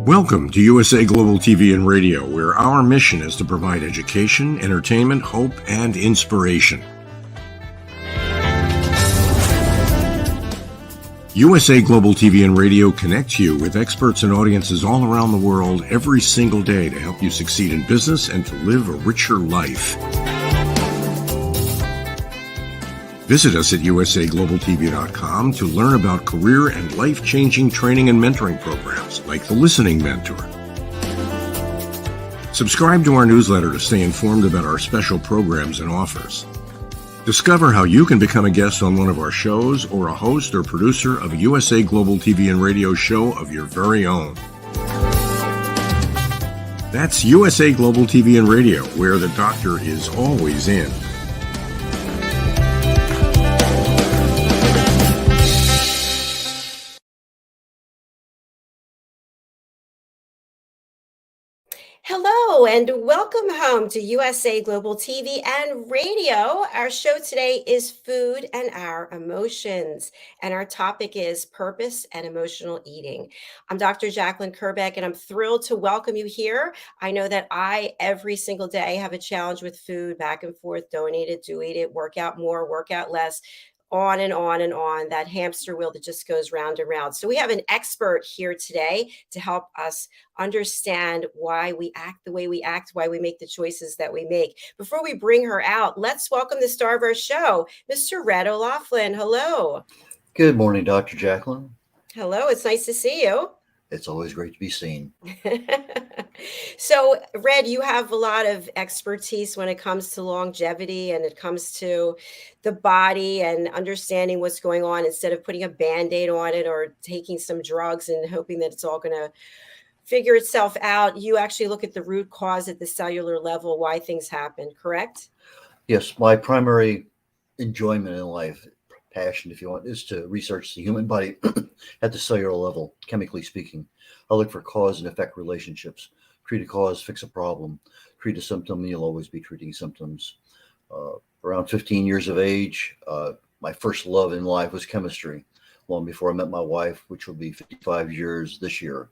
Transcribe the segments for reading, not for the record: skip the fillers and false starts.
Welcome to USA Global TV and Radio, where our mission is to provide education, entertainment, hope, and inspiration. USA Global TV and Radio connects you with experts and audiences all around the world every single day to help you succeed in business and to live a richer life. Visit us at usaglobaltv.com to learn about career and life-changing training and mentoring programs like the Listening Mentor. Subscribe to our newsletter to stay informed about our special programs and offers. Discover how you can become a guest on one of our shows or a host or producer of a USA Global TV and Radio show of your very own. That's USA Global TV and Radio, where the doctor is always in. Hello and welcome home to USA Global TV and Radio. Our show today is Food and Our Emotions, and our topic is Purpose and Emotional Eating. I'm Dr. Jacalyn Kerbeck, and I'm thrilled to welcome you here. I know that I, every single day, have a challenge with food, back and forth, don't eat it, do eat it, work out more, work out less, on and on and on, that hamster wheel that just goes round and round. So we have an expert here today to help us understand why we act the way we act, why we make the choices that we make. Before we bring her out, let's welcome the star of our show, Mr. Red.olaughlin. Hello. Good morning, Dr. Jacalyn. Hello, it's nice to see you. It's always great to be seen. So, Red, you have a lot of expertise when it comes to longevity and it comes to the body and understanding what's going on instead of putting a Band-Aid on it or taking some drugs and hoping that it's all going to figure itself out. You actually look at the root cause at the cellular level, why things happen, correct? Yes, my primary enjoyment in life, passion, if you want, is to research the human body at the cellular level, chemically speaking. I look for cause and effect relationships. Treat a cause, fix a problem. Treat a symptom, you'll always be treating symptoms. Around 15 years of age, my first love in life was chemistry, long before I met my wife, which will be 55 years this year.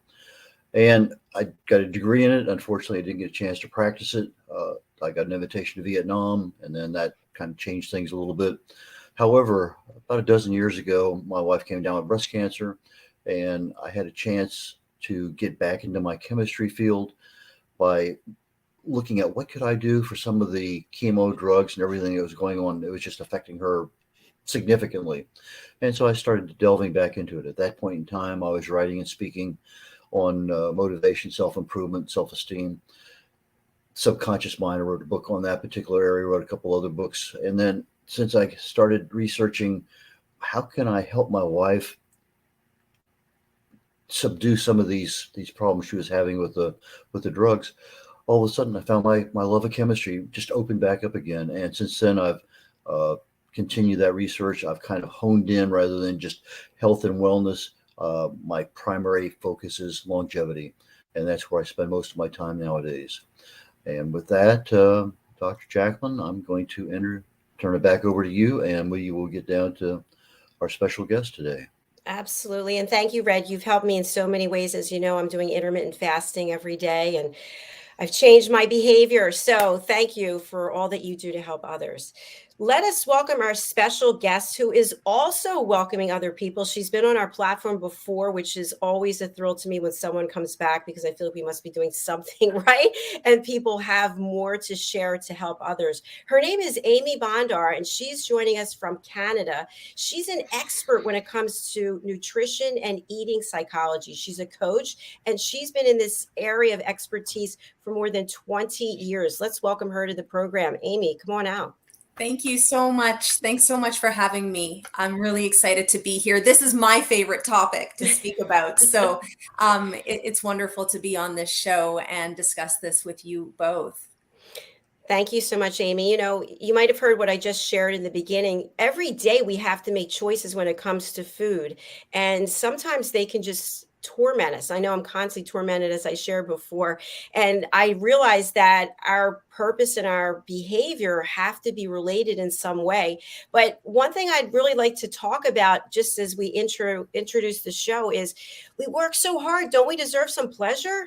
And I got a degree in it. Unfortunately, I didn't get a chance to practice it. I got an invitation to Vietnam, and then that kind of changed things a little bit. However, about a dozen years ago, my wife came down with breast cancer, and I had a chance to get back into my chemistry field by looking at what could I do for some of the chemo drugs and everything that was going on. It was just affecting her significantly. And so I started delving back into it. At that point in time, I was writing and speaking on motivation, self-improvement, self-esteem, subconscious mind. I wrote a book on that particular area, wrote a couple other books. And then since I started researching how can I help my wife subdue some of these problems she was having with the drugs, all of a sudden I found my love of chemistry just opened back up again. And since then I've continued that research. I've kind of honed in rather than just health and wellness. My primary focus is longevity, and that's where I spend most of my time nowadays. And with that, Dr. Jacalyn, I'm going to turn it back over to you, and we will get down to our special guest today. Absolutely. And thank you, Red. You've helped me in so many ways. As you know, I'm doing intermittent fasting every day, and I've changed my behavior. So thank you for all that you do to help others. Let us welcome our special guest, who is also welcoming other people. She's been on our platform before, which is always a thrill to me when someone comes back, because I feel like we must be doing something right and people have more to share to help others. Her name is Amy Bondar, and she's joining us from Canada. She's an expert when it comes to nutrition and eating psychology. She's a coach, and she's been in this area of expertise for more than 20 years. Let's welcome her to the program. Amy, come on out. Thank you so much. Thanks so much for having me. I'm really excited to be here. This is my favorite topic to speak about. So it's wonderful to be on this show and discuss this with you both. Thank you so much, Amy. You know, you might have heard what I just shared in the beginning. Every day we have to make choices when it comes to food. And sometimes they can just torment us. I know I'm constantly tormented, as I shared before. And I realized that our purpose and our behavior have to be related in some way. But one thing I'd really like to talk about, just as we introduce the show, is we work so hard. Don't we deserve some pleasure?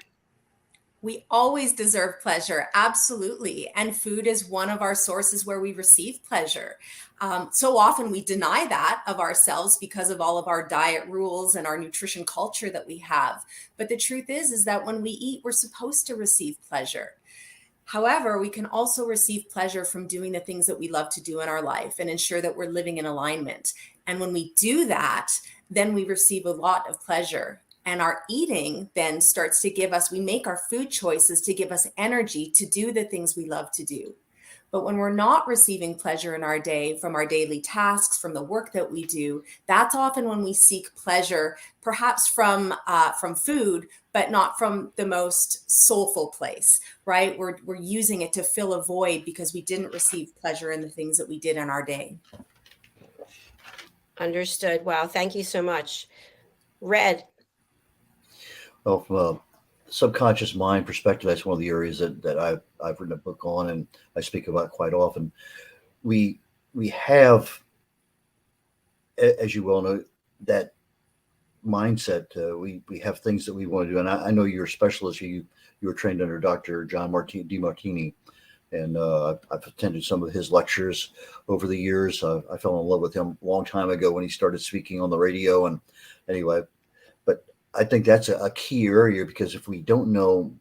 We always deserve pleasure, absolutely. And food is one of our sources where we receive pleasure. So often we deny that of ourselves because of all of our diet rules and our nutrition culture that we have. But the truth is that when we eat, we're supposed to receive pleasure. However, we can also receive pleasure from doing the things that we love to do in our life and ensure that we're living in alignment. And when we do that, then we receive a lot of pleasure. And our eating then starts to give us, we make our food choices to give us energy to do the things we love to do. But when we're not receiving pleasure in our day from our daily tasks, from the work that we do, that's often when we seek pleasure, perhaps from food, but not from the most soulful place, right? We're using it to fill a void because we didn't receive pleasure in the things that we did in our day. Understood. Wow. Thank you so much. Red. Well, from a subconscious mind perspective, that's one of the areas that I've written a book on and I speak about quite often. We have, as you well know, that mindset. We have things that we want to do, and I know you're a specialist. You were trained under Dr. John DeMartini, and I've attended some of his lectures over the years. I fell in love with him a long time ago when he started speaking on the radio. And anyway, but I think that's a key area, because if we don't know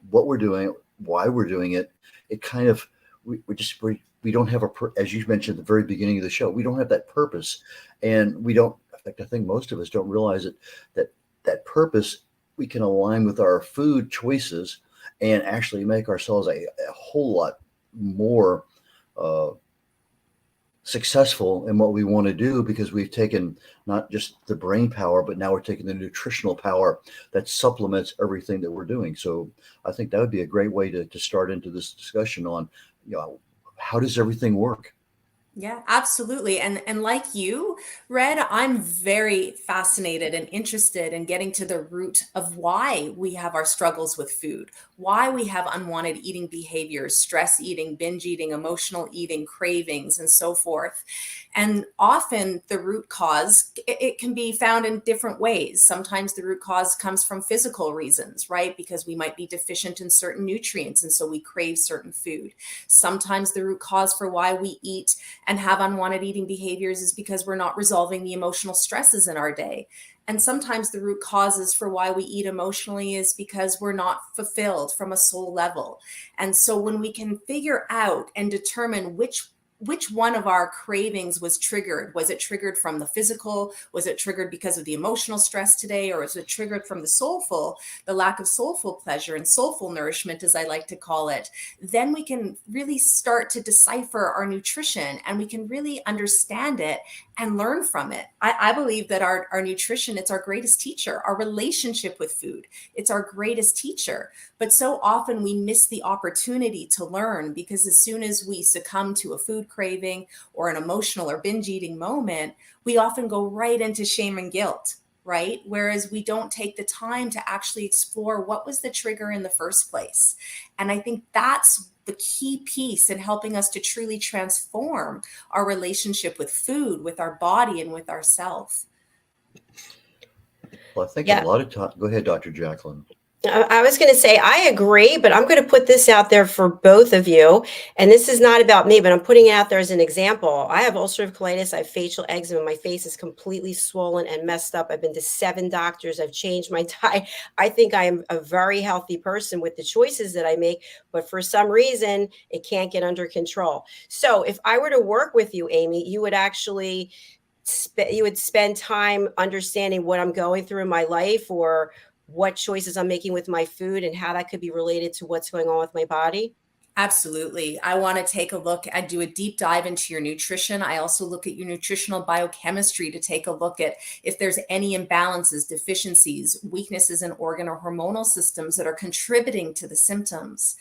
what we're doing, why we're doing it, it kind of we don't have as you mentioned at the very beginning of the show, we don't have that purpose, and we don't. In fact, I think most of us don't realize that purpose we can align with our food choices and actually make ourselves a whole lot more successful in what we want to do, because we've taken not just the brain power, but now we're taking the nutritional power that supplements everything that we're doing. So I think that would be a great way to start into this discussion on, how does everything work? Yeah, absolutely. And like you, Red, I'm very fascinated and interested in getting to the root of why we have our struggles with food, why we have unwanted eating behaviors, stress eating, binge eating, emotional eating, cravings, and so forth. And often the root cause, it can be found in different ways. Sometimes the root cause comes from physical reasons, right? Because we might be deficient in certain nutrients, and so we crave certain food. Sometimes the root cause for why we eat and have unwanted eating behaviors is because we're not resolving the emotional stresses in our day. And sometimes the root causes for why we eat emotionally is because we're not fulfilled from a soul level. And so when we can figure out and determine which one of our cravings was triggered. Was it triggered from the physical? Was it triggered because of the emotional stress today? Or was it triggered from the lack of soulful pleasure and soulful nourishment, as I like to call it? Then we can really start to decipher our nutrition, and we can really understand it and learn from it. I believe that our nutrition, it's our greatest teacher. Our relationship with food, it's our greatest teacher. But so often we miss the opportunity to learn, because as soon as we succumb to a food craving or an emotional or binge eating moment, we often go right into shame and guilt, right? Whereas we don't take the time to actually explore what was the trigger in the first place. And I think that's the key piece in helping us to truly transform our relationship with food, with our body, and with ourselves. Well, I think a lot of time. Go ahead, Dr. Jacalyn. I was going to say, I agree, but I'm going to put this out there for both of you. And this is not about me, but I'm putting it out there as an example. I have ulcerative colitis. I have facial eczema. My face is completely swollen and messed up. I've been to 7 doctors. I've changed my diet. I think I am a very healthy person with the choices that I make, but for some reason, it can't get under control. So if I were to work with you, Amy, you would actually spend time understanding what I'm going through in my life, or what choices I'm making with my food, and how that could be related to what's going on with my body? Absolutely. I want to take a look. I do a deep dive into your nutrition. I also look at your nutritional biochemistry to take a look at if there's any imbalances, deficiencies, weaknesses in organ or hormonal systems that are contributing to the symptoms.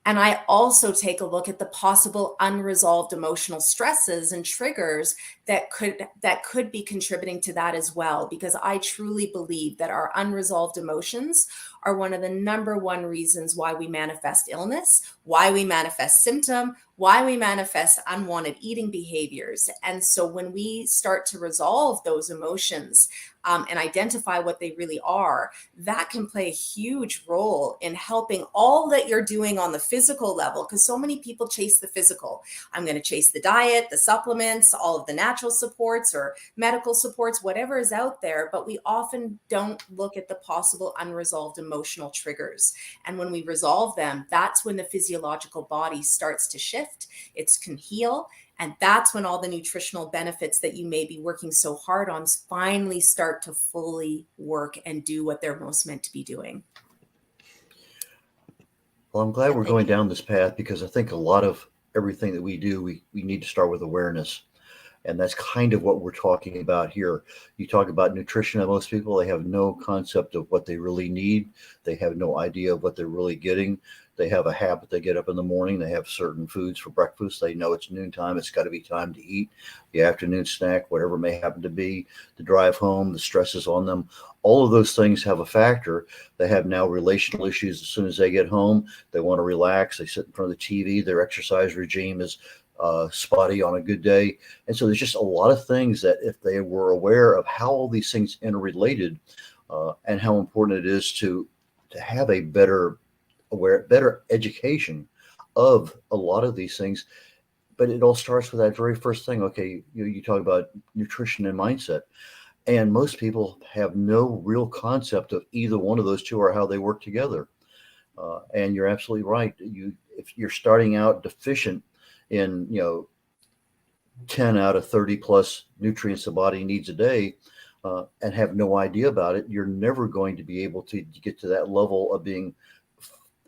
And I also take a look at the possible unresolved emotional stresses and triggers that could be contributing to that as well, because I truly believe that our unresolved emotions are one of the number one reasons why we manifest illness, why we manifest symptom, why we manifest unwanted eating behaviors. And so when we start to resolve those emotions and identify what they really are, that can play a huge role in helping all that you're doing on the physical level. Because so many people chase the physical. I'm going to chase the diet, the supplements, all of the natural supports or medical supports, whatever is out there. But we often don't look at the possible unresolved emotional triggers. And when we resolve them, that's when the physiological body starts to shift. It can heal. And that's when all the nutritional benefits that you may be working so hard on finally start to fully work and do what they're most meant to be doing. Well, I'm glad we're going down this path, because I think a lot of everything that we do, we need to start with awareness. And that's kind of what we're talking about here. You talk about nutrition, and most people, they have no concept of what they really need. They have no idea of what they're really getting. They have a habit. They get up in the morning, they have certain foods for breakfast. They know it's noontime. It's got to be time to eat. The afternoon snack, whatever it may happen to be, the drive home, the stresses on them. All of those things have a factor. They have now relational issues as soon as they get home. They want to relax. They sit in front of the TV. Their exercise regime is spotty on a good day. And so there's just a lot of things that, if they were aware of how all these things interrelated, and how important it is to have a better education of a lot of these things. But it all starts with that very first thing. Okay, you talk about nutrition and mindset, and most people have no real concept of either one of those two or how they work together. And you're absolutely right. If you're starting out deficient in 10 out of 30 plus nutrients the body needs a day, and have no idea about it, you're never going to be able to get to that level of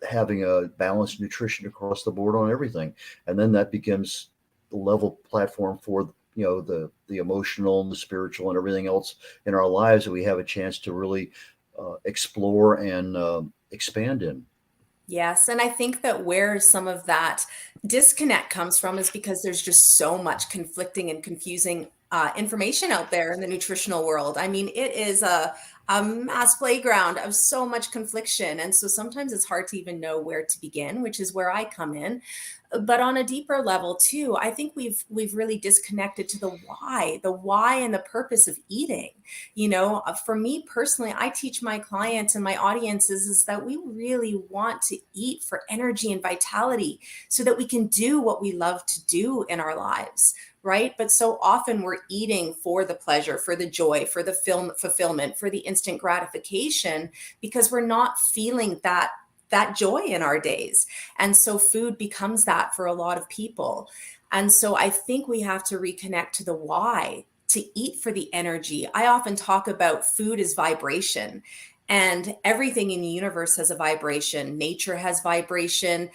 having a balanced nutrition across the board on everything. And then that becomes the level platform for the emotional and the spiritual and everything else in our lives that we have a chance to really explore and expand in. Yes. And I think that where some of that disconnect comes from is because there's just so much conflicting and confusing information out there in the nutritional world. I mean, it is a mass playground of so much confliction. And so sometimes it's hard to even know where to begin, which is where I come in. But on a deeper level too, I think we've really disconnected to the why and the purpose of eating. For me personally, I teach my clients and my audiences is that we really want to eat for energy and vitality so that we can do what we love to do in our lives. Right. But so often we're eating for the pleasure, for the joy, for the fulfillment, for the instant gratification, because we're not feeling that joy in our days. And so food becomes that for a lot of people. And so I think we have to reconnect to the why, to eat for the energy. I often talk about food as vibration, and everything in the universe has a vibration. Nature has vibration.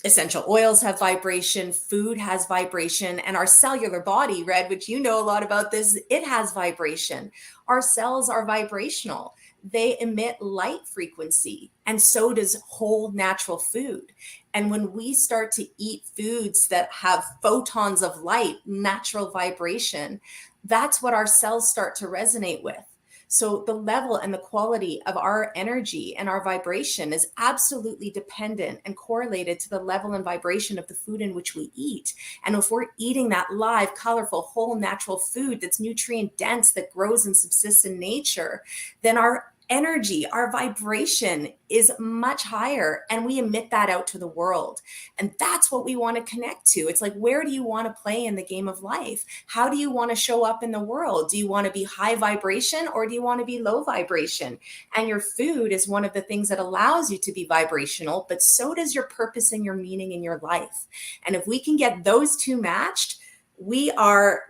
Essential oils have vibration, food has vibration, and our cellular body, Red, which you know a lot about this, it has vibration. Our cells are vibrational. They emit light frequency, and so does whole natural food. And when we start to eat foods that have photons of light, natural vibration, that's what our cells start to resonate with. So the level and the quality of our energy and our vibration is absolutely dependent and correlated to the level and vibration of the food in which we eat. And if we're eating that live, colorful, whole natural food that's nutrient dense, that grows and subsists in nature, then our energy, our vibration is much higher, and we emit that out to the world. And that's what we want to connect to. It's like, where do you want to play in the game of life? How do you want to show up in the world? Do you want to be high vibration, or do you want to be low vibration? And your food is one of the things that allows you to be vibrational, but so does your purpose and your meaning in your life. And if we can get those two matched, we are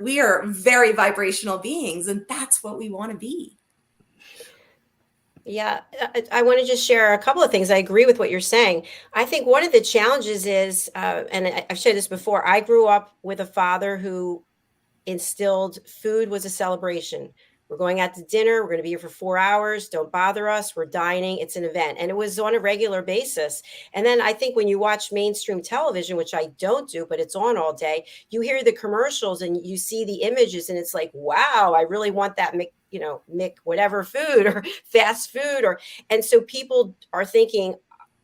very vibrational beings, and that's what we want to be. Yeah, I want to just share a couple of things. I agree with what you're saying. I think one of the challenges is, and I've shared this before, I grew up with a father who instilled food was a celebration. we're going out to dinner. We're going to be here for 4 hours. Don't bother us. We're dining. It's an event. And it was on a regular basis. And then I think when you watch mainstream television, which I don't do, but it's on all day, you hear the commercials and you see the images and it's like, wow, I really want that Mick whatever food or fast food. And so people are thinking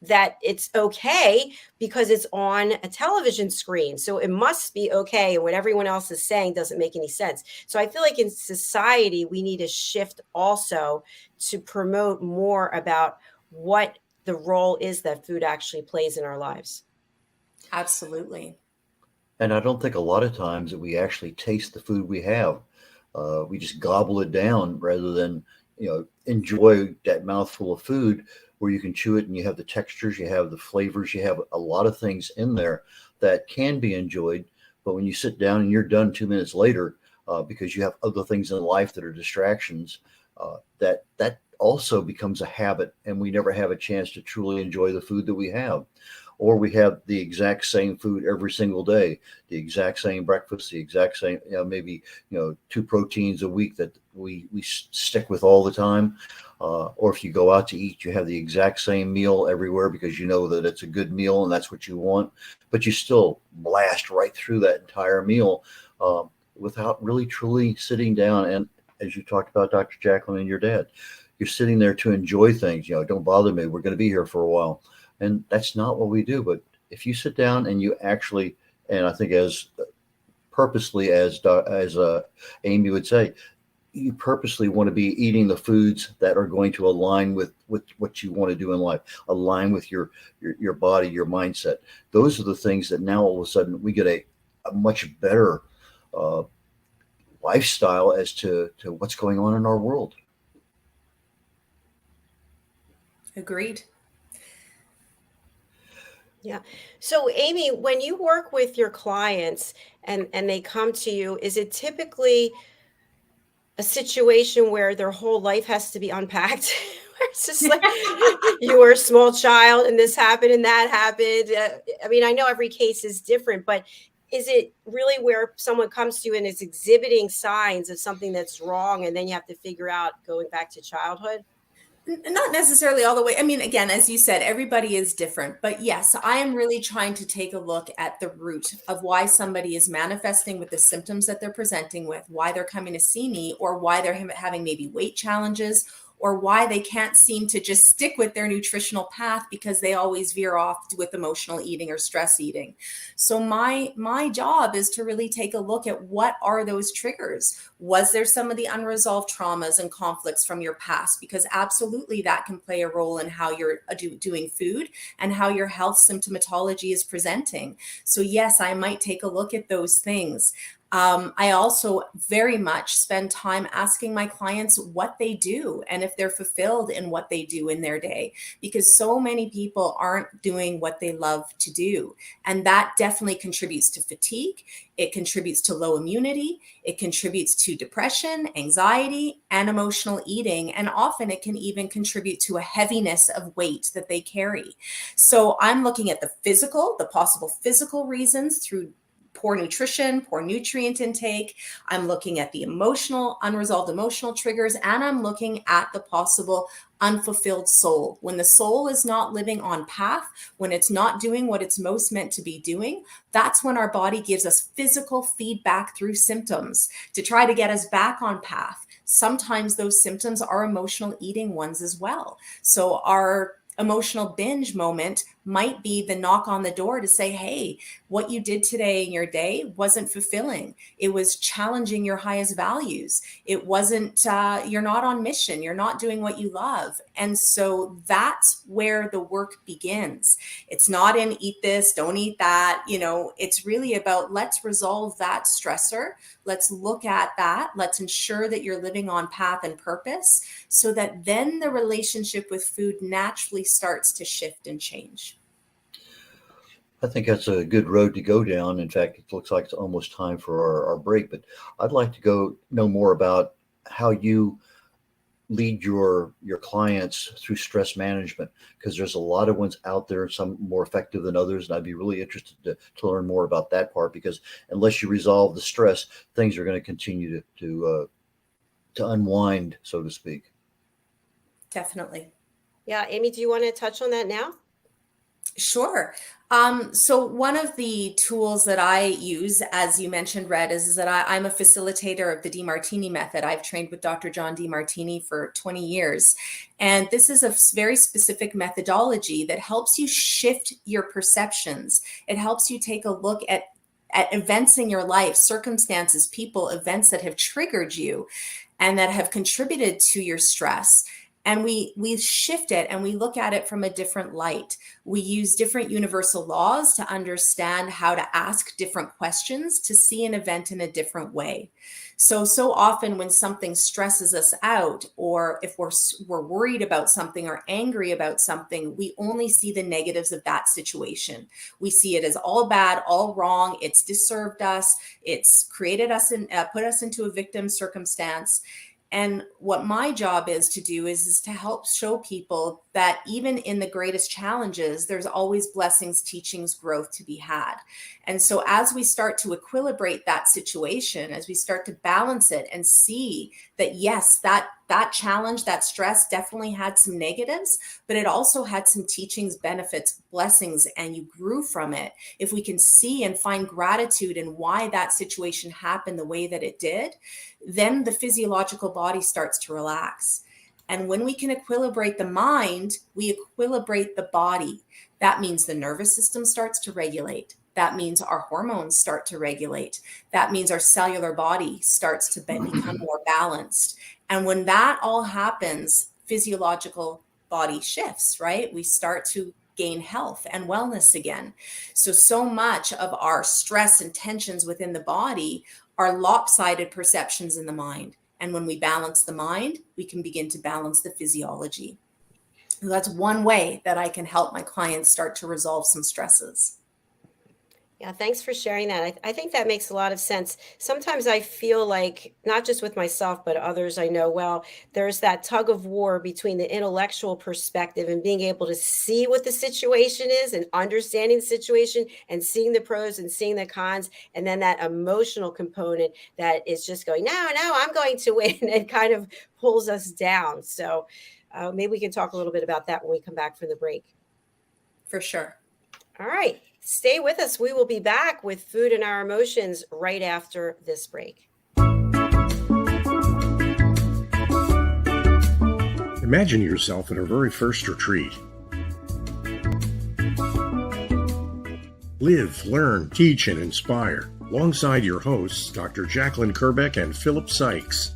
that it's okay because it's on a television screen. So it must be okay. And what everyone else is saying doesn't make any sense. So I feel like in society, we need a shift also to promote more about what the role is that food actually plays in our lives. Absolutely. And I don't think a lot of times that we actually taste the food we have. We just gobble it down rather than, enjoy that mouthful of food where you can chew it and you have the textures, you have the flavors, you have a lot of things in there that can be enjoyed. But when you sit down and you're done 2 minutes later, because you have other things in life that are distractions, that also becomes a habit, and we never have a chance to truly enjoy the food that we have. Or we have the exact same food every single day, the exact same breakfast, the exact same, maybe 2 proteins a week that we stick with all the time. Or if you go out to eat, you have the exact same meal everywhere because you know that it's a good meal and that's what you want, but you still blast right through that entire meal without really truly sitting down. And as you talked about, Dr. Jacalyn and your dad, you're sitting there to enjoy things. Don't bother me. We're going to be here for a while. And that's not what we do. But if you sit down and you actually, and I think as purposely as Amy would say, you purposely want to be eating the foods that are going to align with what you want to do in life, align with your body, your mindset. Those are the things that now all of a sudden we get a much better lifestyle as to what's going on in our world. Agreed. Yeah. So Amy, when you work with your clients and they come to you, is it typically a situation where their whole life has to be unpacked? Where it's just like you were a small child and this happened and that happened. I mean, I know every case is different, but is it really where someone comes to you and is exhibiting signs of something that's wrong and then you have to figure out going back to childhood? Not necessarily all the way. I mean, again, as you said, everybody is different. But yes, I am really trying to take a look at the root of why somebody is manifesting with the symptoms that they're presenting with, why they're coming to see me, or why they're having maybe weight challenges, or why they can't seem to just stick with their nutritional path because they always veer off with emotional eating or stress eating. So my job is to really take a look at what are those triggers. Was there some of the unresolved traumas and conflicts from your past? Because absolutely that can play a role in how you're doing food and how your health symptomatology is presenting. So yes, I might take a look at those things. I also very much spend time asking my clients what they do and if they're fulfilled in what they do in their day, because so many people aren't doing what they love to do. And that definitely contributes to fatigue. It contributes to low immunity. It contributes to depression, anxiety, and emotional eating. And often it can even contribute to a heaviness of weight that they carry. So I'm looking at the possible physical reasons through poor nutrition, poor nutrient intake. I'm looking at the unresolved emotional triggers, and I'm looking at the possible unfulfilled soul. When the soul is not living on path, when it's not doing what it's most meant to be doing, that's when our body gives us physical feedback through symptoms to try to get us back on path. Sometimes those symptoms are emotional eating ones as well. So our emotional binge moment might be the knock on the door to say, hey, what you did today in your day wasn't fulfilling. It was challenging your highest values. It wasn't, you're not on mission. You're not doing what you love. And so that's where the work begins. It's not in eat this, don't eat that. It's really about let's resolve that stressor. Let's look at that. Let's ensure that you're living on path and purpose so that then the relationship with food naturally starts to shift and change. I think that's a good road to go down. In fact, it looks like it's almost time for our break, but I'd like to know more about how you lead your clients through stress management, because there's a lot of ones out there, some more effective than others. And I'd be really interested to learn more about that part, because unless you resolve the stress, things are going to continue to to unwind, so to speak. Definitely. Yeah, Amy, do you want to touch on that now? Sure. So one of the tools that I use, as you mentioned, Red, is that I'm a facilitator of the DeMartini method. I've trained with Dr. John DeMartini for 20 years. And this is a very specific methodology that helps you shift your perceptions. It helps you take a look at events in your life, circumstances, people, events that have triggered you and that have contributed to your stress. And we shift it and we look at it from a different light. We use different universal laws to understand how to ask different questions to see an event in a different way. So often when something stresses us out, or if we're worried about something or angry about something, we only see the negatives of that situation. We see it as all bad, all wrong. It's disturbed us. It's created us and put us into a victim circumstance. And what my job is to do is to help show people that even in the greatest challenges, there's always blessings, teachings, growth to be had. And so as we start to equilibrate that situation, as we start to balance it and see that, yes, that challenge, that stress definitely had some negatives, but it also had some teachings, benefits, blessings, and you grew from it. If we can see and find gratitude in why that situation happened the way that it did, then the physiological body starts to relax. And when we can equilibrate the mind, we equilibrate the body. That means the nervous system starts to regulate. That means our hormones start to regulate. That means our cellular body starts to become more balanced. And when that all happens, physiological body shifts, right? We start to gain health and wellness again. So much of our stress and tensions within the body are lopsided perceptions in the mind. And when we balance the mind, we can begin to balance the physiology. So that's one way that I can help my clients start to resolve some stresses. Yeah, thanks for sharing that. I think that makes a lot of sense. Sometimes I feel like, not just with myself, but others I know well, there's that tug of war between the intellectual perspective and being able to see what the situation is and understanding the situation and seeing the pros and seeing the cons. And then that emotional component that is just going, no, I'm going to win, and kind of pulls us down. So maybe we can talk a little bit about that when we come back from the break. For sure. All right. Stay with us. We will be back with food and our emotions right after this break. Imagine yourself at our very first retreat. Live, learn, teach, and inspire alongside your hosts, Dr. Jacalyn Kerbeck and Philip Sykes.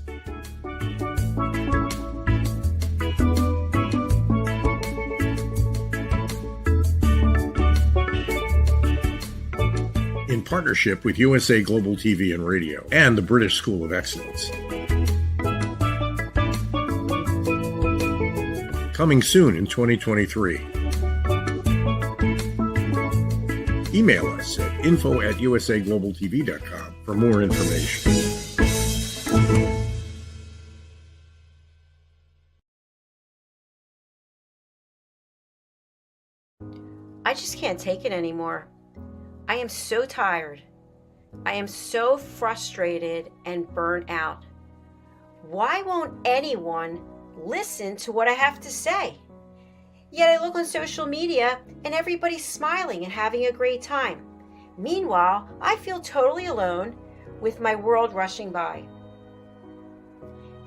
In partnership with USA Global TV and Radio and the British School of Excellence. Coming soon in 2023. Email us at info@usaglobaltv.com for more information. I just can't take it anymore. I am so tired. I am so frustrated and burnt out. Why won't anyone listen to what I have to say? Yet I look on social media and everybody's smiling and having a great time. Meanwhile, I feel totally alone with my world rushing by.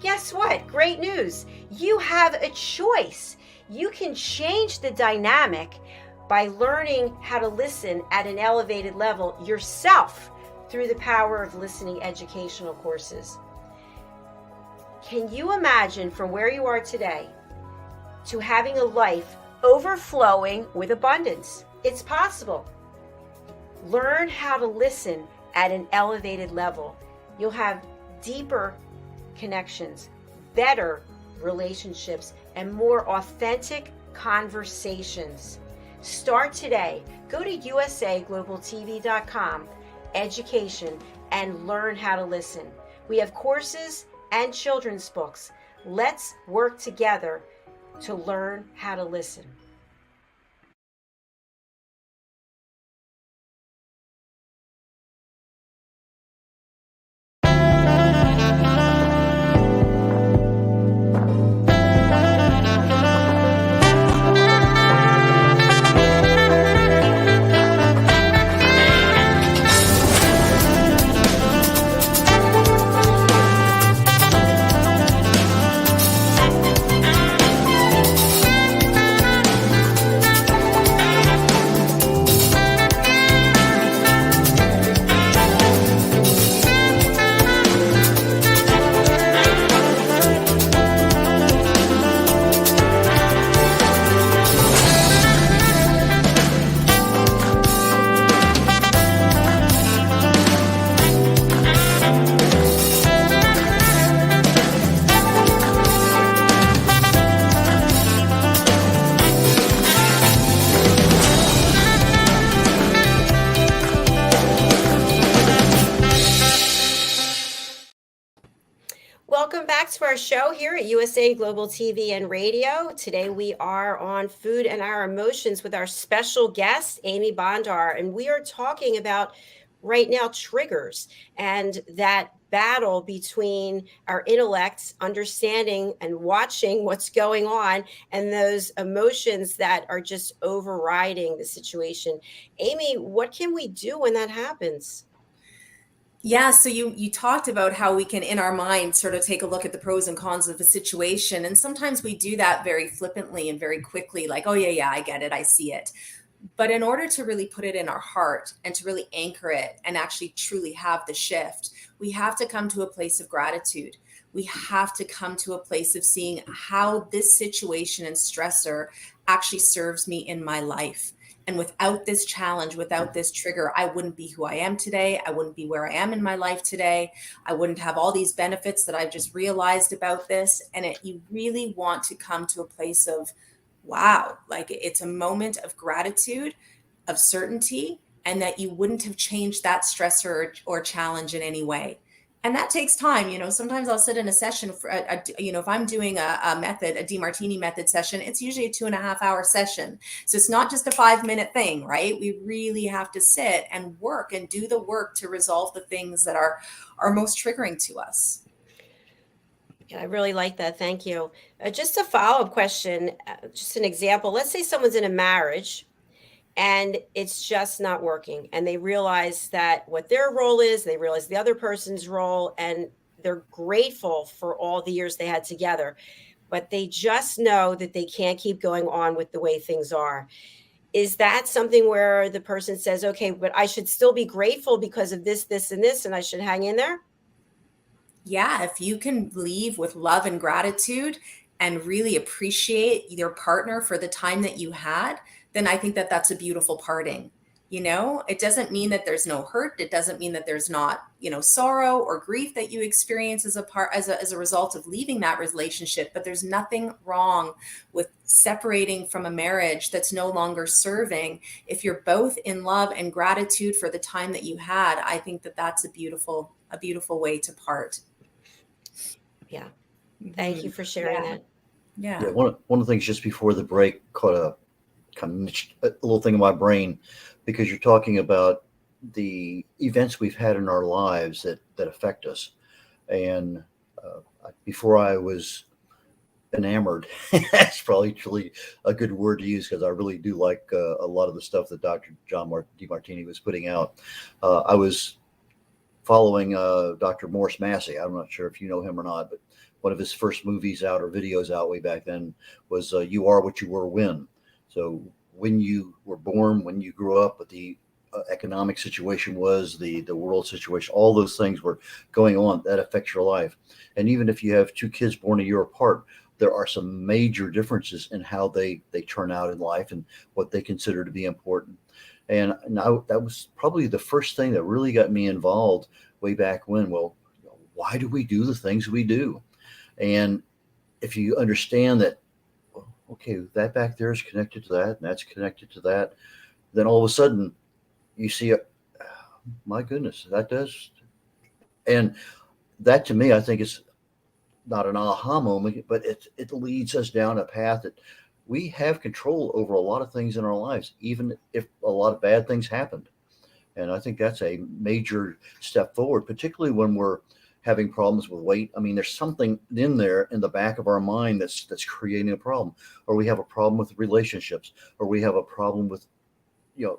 Guess what? Great news. You have a choice. You can change the dynamic by learning how to listen at an elevated level yourself through the power of listening educational courses. Can you imagine from where you are today to having a life overflowing with abundance? It's possible. Learn how to listen at an elevated level. You'll have deeper connections, better relationships, and more authentic conversations. Start today. Go to usaglobaltv.com, education, and learn how to listen. We have courses and children's books. Let's work together to learn how to listen. welcome back to our show here at USA Global TV and Radio. Today we are on food and our emotions with our special guest, Amy Bondar, and we are talking about right now triggers and that battle between our intellects, understanding and watching what's going on, and those emotions that are just overriding the situation. Amy, what can we do when that happens? Yeah, so you talked about how we can in our mind sort of take a look at the pros and cons of a situation, and sometimes we do that very flippantly and very quickly, like, oh yeah, I get it, I see it. But in order to really put it in our heart and to really anchor it and actually truly have the shift, we have to come to a place of gratitude. We have to come to a place of seeing how this situation and stressor actually serves me in my life. And without this challenge, without this trigger, I wouldn't be who I am today. I wouldn't be where I am in my life today. I wouldn't have all these benefits that I've just realized about this. And you really want to come to a place of, wow, like it's a moment of gratitude, of certainty, and that you wouldn't have changed that stressor or challenge in any way. And that takes time. Sometimes I'll sit in a session for, if I'm doing a method, a DeMartini method session, it's usually a 2.5-hour session. So it's not just a 5-minute thing, right? We really have to sit and work and do the work to resolve the things that are most triggering to us. Yeah, I really like that. Thank you. Just a follow-up question, just an example. Let's say someone's in a marriage and it's just not working, and they realize that what their role is, they realize the other person's role, and they're grateful for all the years they had together, but they just know that they can't keep going on with the way things are. Is that something where the person says, okay, but I should still be grateful because of this, this, and this, and I should hang in there? Yeah, if you can leave with love and gratitude and really appreciate your partner for the time that you had, then I think that that's a beautiful parting. It doesn't mean that there's no hurt. It doesn't mean that there's not, sorrow or grief that you experience as a result of leaving that relationship. But there's nothing wrong with separating from a marriage that's no longer serving. If you're both in love and gratitude for the time that you had, I think that that's a beautiful way to part. Yeah. Thank you for sharing that. Yeah. One of the things just before the break caught a kind of a little thing in my brain, because you're talking about the events we've had in our lives that affect us. And before I was enamored, that's probably truly a good word to use, because I really do like a lot of the stuff that Dr. John DeMartini was putting out. I was following Dr. Morris Massey. I'm not sure if you know him or not, but one of his first movies out or videos out way back then was You Are What You Were When. So when you were born, when you grew up, what the economic situation was, the world situation, all those things were going on that affects your life. And even if you have two kids born a year apart, there are some major differences in how they turn out in life and what they consider to be important. And that was probably the first thing that really got me involved way back when. Well, why do we do the things we do? And if you understand that, okay, that back there is connected to that, and that's connected to that, then all of a sudden you see, my goodness, that does. And that to me, I think is not an aha moment, but it leads us down a path that we have control over a lot of things in our lives, even if a lot of bad things happened. And I think that's a major step forward, particularly when we're having problems with weight. I mean, there's something in there in the back of our mind that's creating a problem, or we have a problem with relationships, or we have a problem with,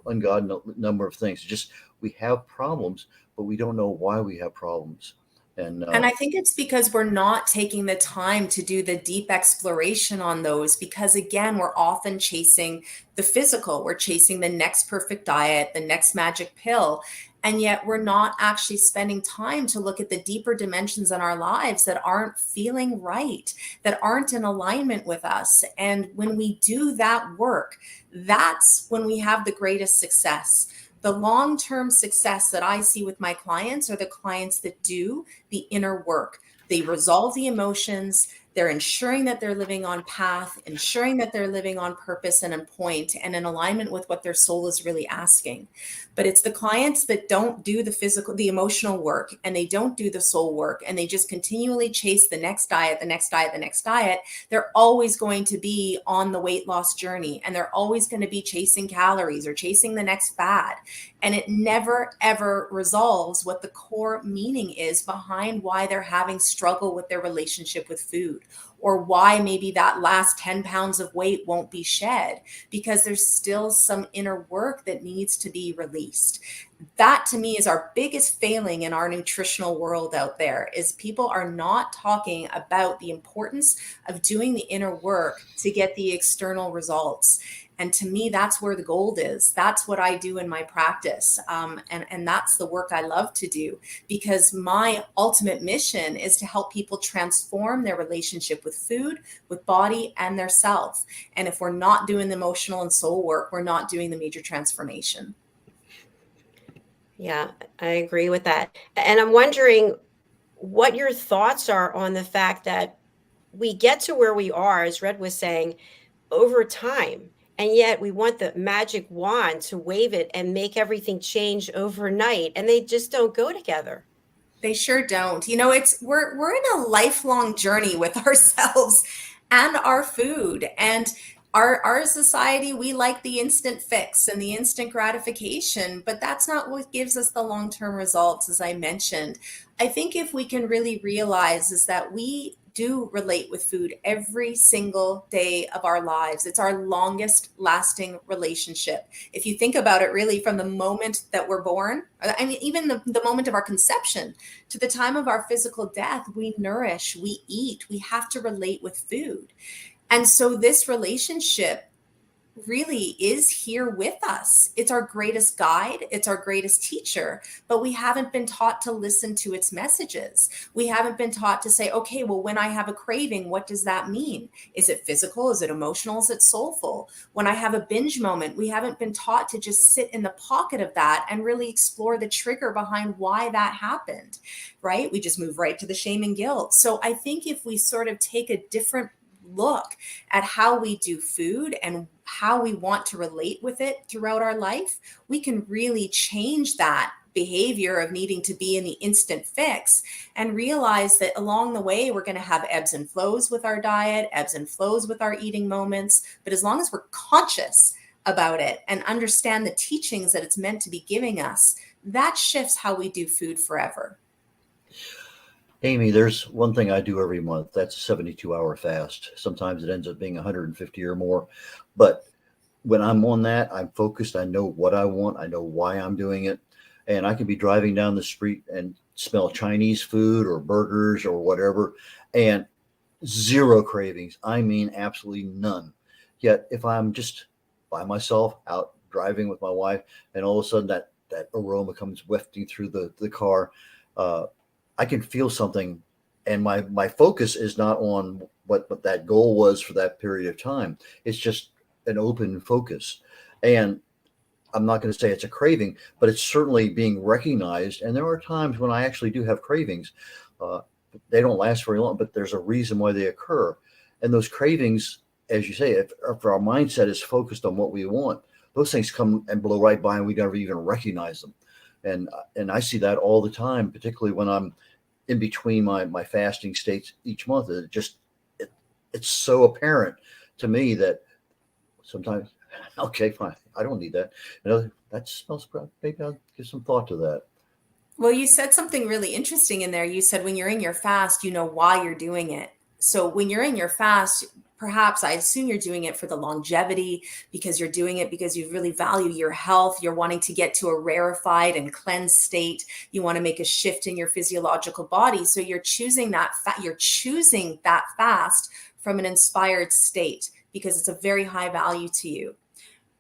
ungodly number of things. Just we have problems, but we don't know why we have problems. And I think it's because we're not taking the time to do the deep exploration on those, because again, we're often chasing the physical. We're chasing the next perfect diet, the next magic pill. And yet we're not actually spending time to look at the deeper dimensions in our lives that aren't feeling right, that aren't in alignment with us. And when we do that work, that's when we have the greatest success. The long-term success that I see with my clients are the clients that do the inner work. They resolve the emotions, They're ensuring that they're living on path, ensuring that they're living on purpose and in point and in alignment with what their soul is really asking. But it's the clients that don't do the physical, the emotional work, and they don't do the soul work, and they just continually chase the next diet, the next diet, the next diet. They're always going to be on the weight loss journey, and they're always going to be chasing calories or chasing the next fad. And it never, ever resolves what the core meaning is behind why they're having struggle with their relationship with food, or why maybe that last 10 pounds of weight won't be shed, because there's still some inner work that needs to be released. That to me is our biggest failing in our nutritional world out there, is people are not talking about the importance of doing the inner work to get the external results. And to me, that's where the gold is. That's what I do in my practice. And that's the work I love to do, because my ultimate mission is to help people transform their relationship with food, with body, and their self. And if we're not doing the emotional and soul work, we're not doing the major transformation. Yeah, I agree with that. And I'm wondering what your thoughts are on the fact that we get to where we are, as Red was saying, over time. And yet we want the magic wand to wave it and make everything change overnight. And they just don't go together. They sure don't. You know, we're in a lifelong journey with ourselves and our food. And our society, we like the instant fix and the instant gratification, but that's not what gives us the long-term results, as I mentioned. I think if we can really realize is that we do relate with food every single day of our lives. It's our longest lasting relationship. If you think about it, really from the moment that we're born, I mean, even the moment of our conception to the time of our physical death, we nourish, we eat, we have to relate with food. And so this relationship really is here with us. It's our greatest guide. It's our greatest teacher, but we haven't been taught to listen to its messages. We haven't been taught to say, okay, well, when I have a craving, what does that mean? Is it physical? Is it emotional? Is it soulful? When I have a binge moment, we haven't been taught to just sit in the pocket of that and really explore the trigger behind why that happened, right? We just move right to the shame and guilt. So I think if we sort of take a different look at how we do food and how we want to relate with it throughout our life, we can really change that behavior of needing to be in the instant fix and realize that along the way, we're going to have ebbs and flows with our diet, ebbs and flows with our eating moments. But as long as we're conscious about it and understand the teachings that it's meant to be giving us, that shifts how we do food forever. Amy, there's one thing I do every month. That's a 72-hour fast. Sometimes it ends up being 150 or more. But when I'm on that, I'm focused. I know what I want. I know why I'm doing it. And I could be driving down the street and smell Chinese food or burgers or whatever, and zero cravings. I mean, absolutely none. Yet if I'm just by myself out driving with my wife and all of a sudden that aroma comes wafting through the car, I can feel something, and my focus is not on what that goal was for that period of time. It's just an open focus. And I'm not going to say it's a craving, but it's certainly being recognized. And there are times when I actually do have cravings. They don't last very long, but there's a reason why they occur. And those cravings, as you say, if our mindset is focused on what we want, those things come and blow right by and we never even recognize them. And I see that all the time, particularly when I'm in between my fasting states each month. It's so apparent to me that sometimes, okay, fine, I don't need that. That smells good. Maybe I'll give some thought to that. Well, you said something really interesting in there. You said when you're in your fast, you know why you're doing it. So when you're in your fast, perhaps I assume you're doing it for the longevity, because you're doing it because you really value your health. You're wanting to get to a rarefied and cleansed state. You want to make a shift in your physiological body. So you're choosing that fast from an inspired state because it's a very high value to you.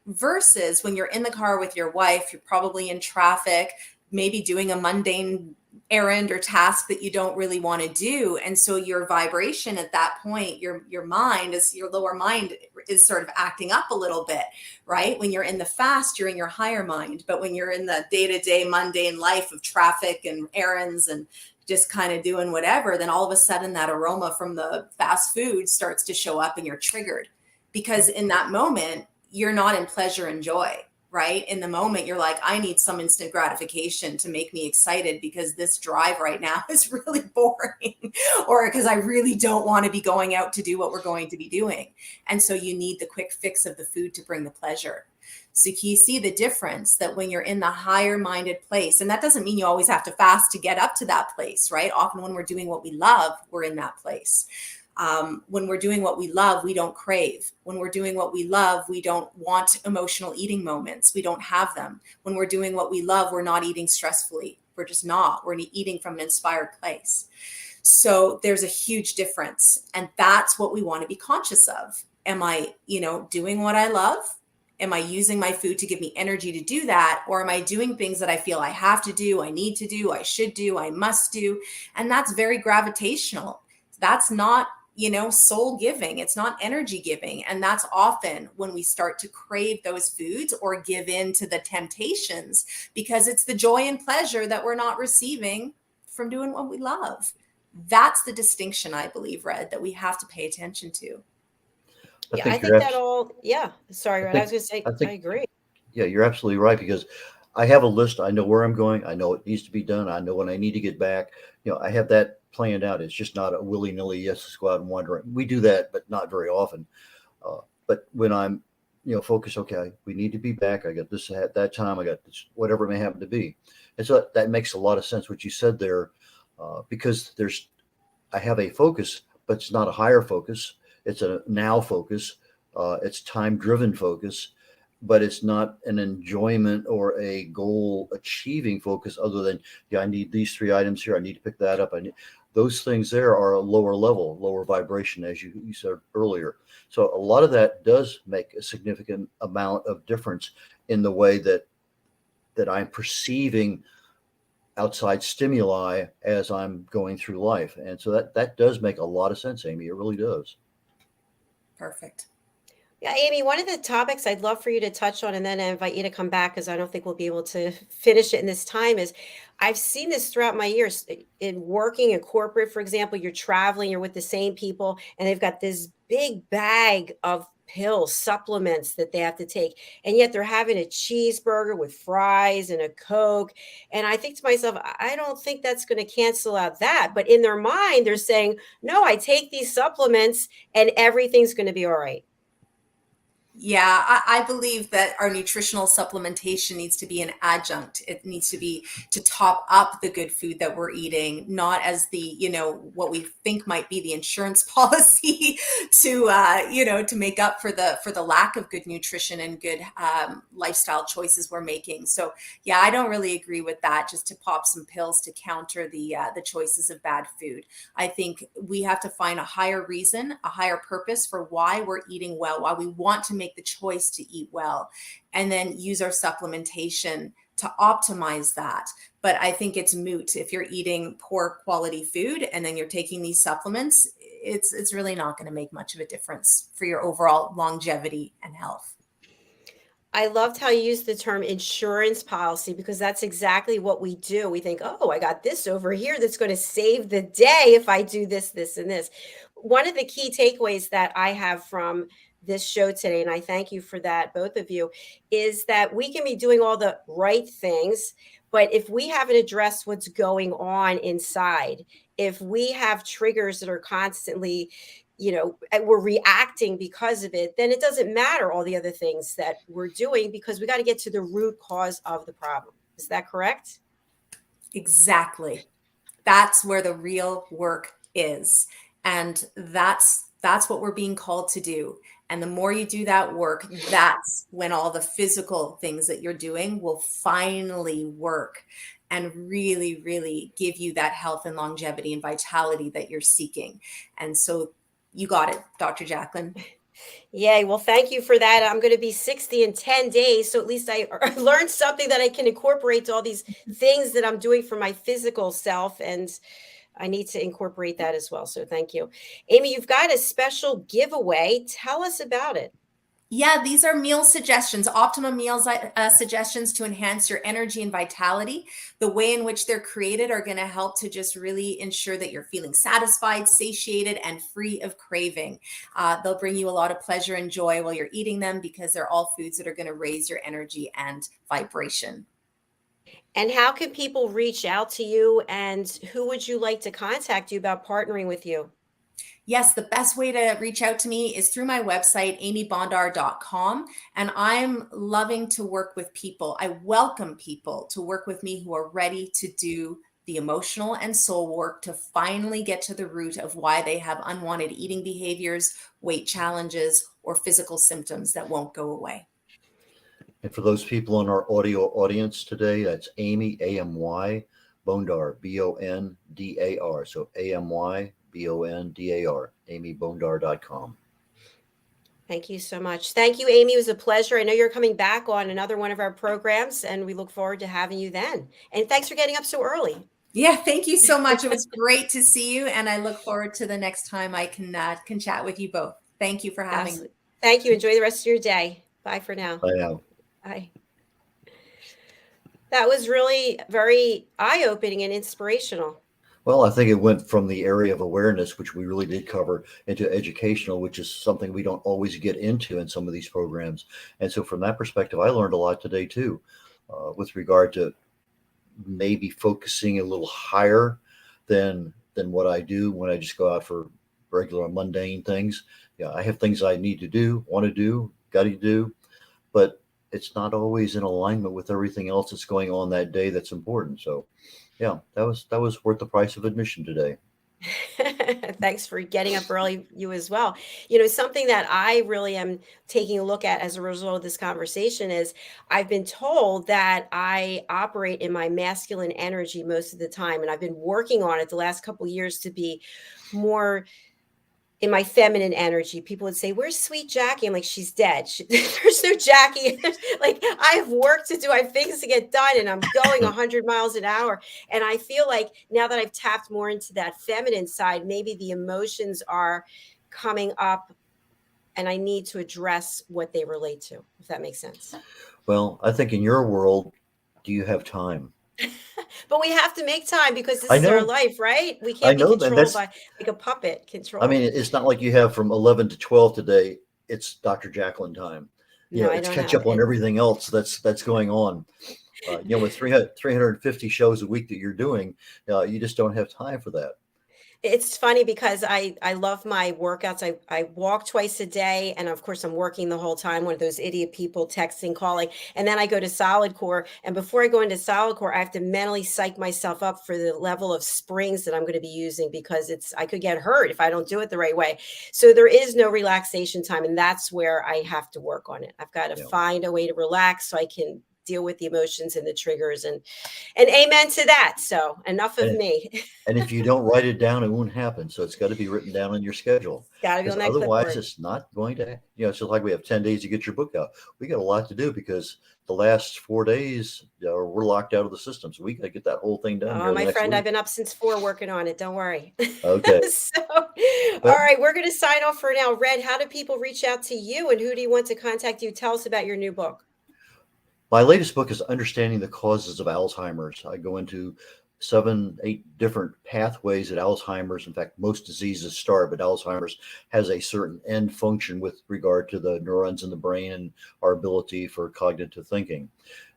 Versus when you're in the car with your wife, you're probably in traffic, maybe doing a mundane errand or task that you don't really want to do. And so your vibration at that point, your mind, is your lower mind, is sort of acting up a little bit, right? When you're in the fast, you're in your higher mind. But when you're in the day-to-day mundane life of traffic and errands and just kind of doing whatever, then all of a sudden that aroma from the fast food starts to show up and you're triggered. Because in that moment, you're not in pleasure and joy, right? In the moment, you're like, I need some instant gratification to make me excited because this drive right now is really boring, or because I really don't want to be going out to do what we're going to be doing. And so you need the quick fix of the food to bring the pleasure. So can you see the difference that when you're in the higher minded place, and that doesn't mean you always have to fast to get up to that place, right? Often when we're doing what we love, we're in that place. When we're doing what we love, we don't crave. When we're doing what we love, we don't want emotional eating moments. We don't have them. When we're doing what we love, we're not eating stressfully. We're just not. We're eating from an inspired place. So there's a huge difference. And that's what we want to be conscious of. Am I, doing what I love? Am I using my food to give me energy to do that? Or am I doing things that I feel I have to do, I need to do, I should do, I must do? And that's very gravitational. That's not soul giving. It's not energy giving. And that's often when we start to crave those foods or give in to the temptations, because it's the joy and pleasure that we're not receiving from doing what we love. That's the distinction, I believe, Red, that we have to pay attention to. I think that all, sorry, Red, I was going to say, I agree. Yeah, you're absolutely right, because I have a list. I know where I'm going. I know what needs to be done. I know when I need to get back. I have that planned out. It's just not a willy-nilly, yes, let's go out and wander. We do that, but not very often. But when I'm, focused, okay, we need to be back. I got this at that time. I got this, whatever it may happen to be. And so that makes a lot of sense, what you said there, because I have a focus, but it's not a higher focus. It's a now focus. It's time-driven focus, but it's not an enjoyment or a goal achieving focus other than, I need these 3 items here. I need to pick that up. Those things there are a lower level, lower vibration, as you said earlier. So a lot of that does make a significant amount of difference in the way that I'm perceiving outside stimuli as I'm going through life. And so that does make a lot of sense, Amy. It really does. Perfect. Yeah, Amy, one of the topics I'd love for you to touch on, and then I invite you to come back because I don't think we'll be able to finish it in this time, is I've seen this throughout my years in working in corporate. For example, you're traveling, you're with the same people, and they've got this big bag of pills, supplements that they have to take. And yet they're having a cheeseburger with fries and a Coke. And I think to myself, I don't think that's going to cancel out that. But in their mind, they're saying, no, I take these supplements and everything's going to be all right. Yeah, I believe that our nutritional supplementation needs to be an adjunct. It needs to be to top up the good food that we're eating, not as the, what we think might be the insurance policy to, to make up for the lack of good nutrition and good lifestyle choices we're making. So, yeah, I don't really agree with that, just to pop some pills to counter the choices of bad food. I think we have to find a higher reason, a higher purpose for why we're eating well, why we want to make the choice to eat well, and then use our supplementation to optimize that. But I think it's moot if you're eating poor quality food and then you're taking these supplements. It's really not going to make much of a difference for your overall longevity and health. I loved how you used the term insurance policy, because that's exactly what we do. We think, oh, I got this over here that's going to save the day if I do this, this, and this. One of the key takeaways that I have from this show today, and I thank you for that, both of you, is that we can be doing all the right things, but if we haven't addressed what's going on inside, if we have triggers that are constantly, we're reacting because of it, then it doesn't matter all the other things that we're doing, because we got to get to the root cause of the problem. Is that correct? Exactly. That's where the real work is. And that's what we're being called to do. And the more you do that work, that's when all the physical things that you're doing will finally work and really, really give you that health and longevity and vitality that you're seeking. And so you got it, Dr. Jacalyn. Yay. Well, thank you for that. I'm going to be 60 in 10 days. So at least I learned something that I can incorporate to all these things that I'm doing for my physical self. And I need to incorporate that as well. So thank you. Amy, you've got a special giveaway. Tell us about it. Yeah, these are meal suggestions, optimum meals suggestions to enhance your energy and vitality. The way in which they're created are going to help to just really ensure that you're feeling satisfied, satiated, and free of craving. They'll bring you a lot of pleasure and joy while you're eating them because they're all foods that are going to raise your energy and vibration. And how can people reach out to you, and who would you like to contact you about partnering with you? Yes, the best way to reach out to me is through my website, amybondar.com. And I'm loving to work with people. I welcome people to work with me who are ready to do the emotional and soul work to finally get to the root of why they have unwanted eating behaviors, weight challenges, or physical symptoms that won't go away. And for those people in our audio audience today, that's Amy, A-M-Y, Bondar, B-O-N-D-A-R. So A-M-Y, B-O-N-D-A-R, amybondar.com. Thank you so much. Thank you, Amy. It was a pleasure. I know you're coming back on another one of our programs, and we look forward to having you then. And thanks for getting up so early. Yeah, thank you so much. It was great to see you, and I look forward to the next time I can chat with you both. Thank you for having me. Thank you. Enjoy the rest of your day. Bye for now. Bye now. Bye. That was really very eye-opening and inspirational. Well, I think it went from the area of awareness, which we really did cover, into educational, which is something we don't always get into in some of these programs. And so from that perspective, I learned a lot today too, with regard to maybe focusing a little higher than what I do when I just go out for regular mundane things. Yeah, I have things I need to do, want to do, got to do, but it's not always in alignment with everything else that's going on that day that's important. So yeah, that was worth the price of admission today. Thanks for getting up early, you as well. You know, something that I really am taking a look at as a result of this conversation is I've been told that I operate in my masculine energy most of the time. And I've been working on it the last couple of years to be more in my feminine energy. People would say, "Where's sweet Jackie?" I'm like, "She's dead. There's no Jackie." Like, I have work to do. I have things to get done, and I'm going 100 miles an hour. And I feel like now that I've tapped more into that feminine side, maybe the emotions are coming up and I need to address what they relate to, if that makes sense. Well, I think in your world, do you have time? But we have to make time because this I is our know. life, right? We I can't be know, and controlled by like a puppet control. I mean, it's not like you have from 11 to 12 today. It's Dr. Jacalyn time. No, I It's don't catch have up on it. everything else that's going on. With 350 shows a week that you're doing, you just don't have time for that. It's funny because I love my workouts. I walk twice a day, and of course I'm working the whole time, one of those idiot people texting, calling, and then I go to solid core. And before I go into solid core, I have to mentally psych myself up for the level of springs that I'm going to be using because I could get hurt if I don't do it the right way. So there is no relaxation time, and that's where I have to work on it. I've got to find a way to relax so I can deal with the emotions and the triggers, and amen to that. So enough of me. And if you don't write it down, it won't happen. So it's got to be written down on your schedule. Got to be on that otherwise, clipboard. it's not going to. It's just like we have 10 days to get your book out. We got a lot to do because the last 4 days we're locked out of the system. So we got to get that whole thing done. Oh, my friend, I've been up since 4 working on it. Don't worry. Okay. All right, we're going to sign off for now. Red, how do people reach out to you, and who do you want to contact you? Tell us about your new book. My latest book is Understanding the Causes of Alzheimer's. I go into 7, 8 different pathways at Alzheimer's. In fact, most diseases start, but Alzheimer's has a certain end function with regard to the neurons in the brain and our ability for cognitive thinking.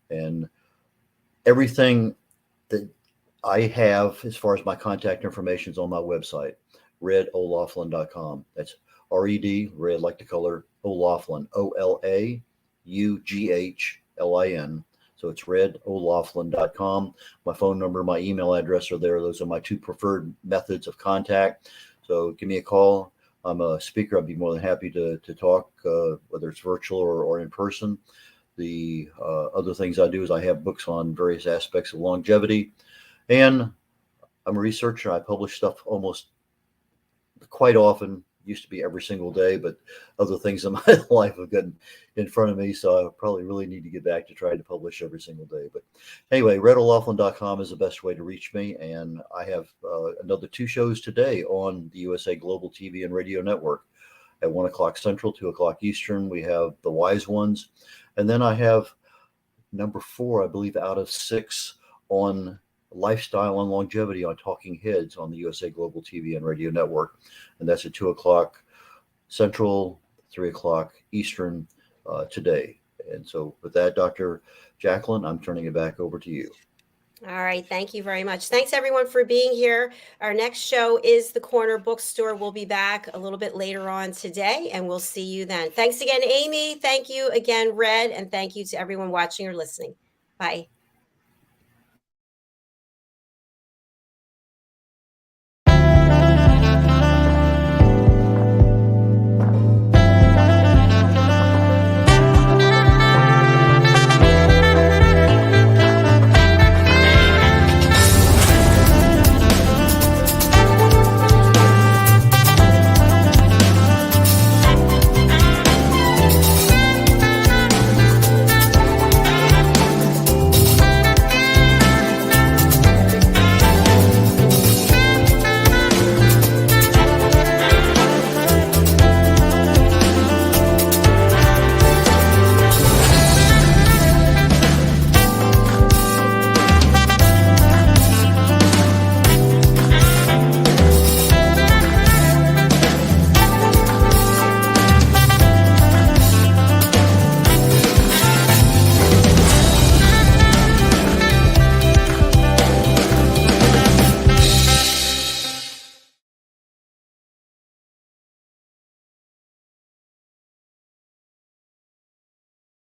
And everything that I have as far as my contact information is on my website, red.olaughlin.com. That's R-E-D, red like the color, O'Laughlin, O-L-A-U-G-H-L-I-N. So it's red.olaughlin.com. My phone number, my email address are there. Those are my 2 preferred methods of contact. So give me a call. I'm a speaker. I'd be more than happy to talk, whether it's virtual or in person. The other things I do is I have books on various aspects of longevity. And I'm a researcher. I publish stuff almost quite often, used to be every single day, but other things in my life have gotten in front of me. So I probably really need to get back to trying to publish every single day. But anyway, red.olaughlin.com is the best way to reach me. And I have another 2 shows today on the USA Global TV and Radio Network. At 1 o'clock Central, 2 o'clock Eastern, we have The Wise Ones. And then I have number 4, I believe, out of 6 on lifestyle and longevity on Talking Heads on the USA Global TV and Radio Network. And that's at 2 o'clock Central, 3 o'clock Eastern today. And so with that, Dr. Jacalyn, I'm turning it back over to you. All right. Thank you very much. Thanks, everyone, for being here. Our next show is The Corner Bookstore. We'll be back a little bit later on today, and we'll see you then. Thanks again, Amy. Thank you again, Red. And thank you to everyone watching or listening. Bye.